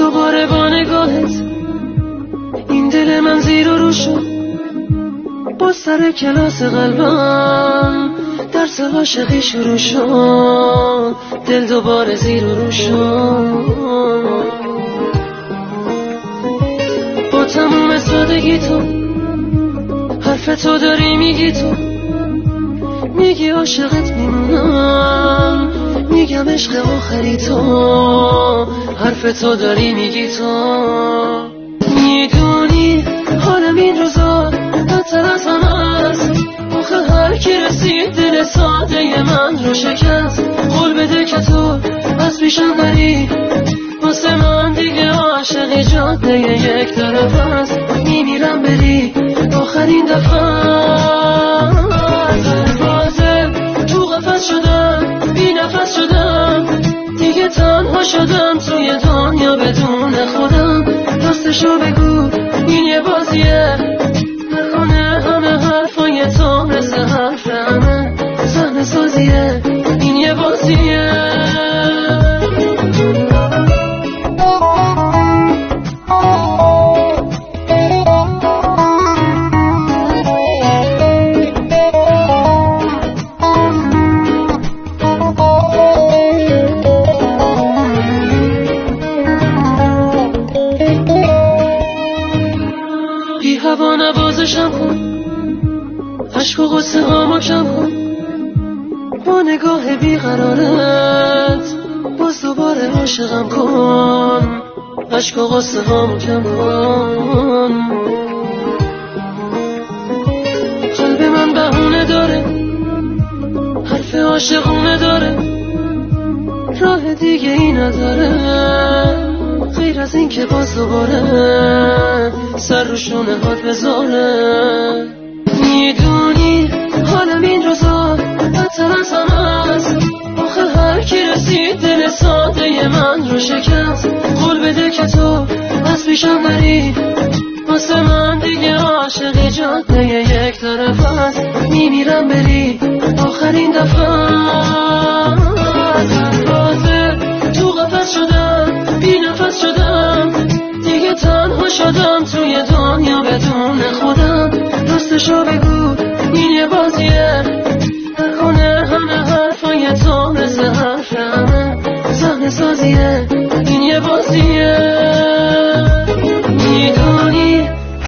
دوباره با نگاهت این دل من زیر و رو شد، با سر کلاس قلبم درس عاشقی شروع شد، دل دوباره زیر و رو شد. با تموم سادگی تو حرف تو داری میگی، تو میگی عاشقت میمونم، میگم عشق آخری تو، حرف تو داری میگی، تو میدونی حالم این روزا بدتر از همه است، آخه هر کی رسید دل ساده من رو شکست. قول بده که تو از پیشم بری، واسه من دیگه عاشق جاده یک طرف است، میمیرم بری آخرین دفعه. تو قفس شدم، بی نفس شدم، دیگه تنها شدم توی دنیا بدون خودم. راستشو بگو این یه بازیه، نکنه همه حرفای تو مثل حرف همه صحنه سازیه، این یه بازیه. بی هوا نوازشم کن، عشق و غصه هامو کم کن، با نگاه بیقرارت باز دوباره عاشقم کن، عشق و غصه هامو کم کن. قلب من بهونه داره، حرف عاشقونه داره، راه دیگه ای نداره غیر از این که باز دوباره سر رو شونه هات بذاره. میدونی حالم این روزا بدتر از همه است، آخه هر کی رسید دل ساده من رو شکست. قول بده که تو از پیشم بری، واسه من دیگه عاشق جاده یک طرف است، میمیرم بری آخرین دفعه. تو قفس شدم، بی نفس شدم، دیگه تنها شدم توی دنیا بدون خودم. راستشو بگو این یه بازیه، نکنه همه حرفای تو مثل حرف همه صحنه سازیه، این یه بازیه. میدونی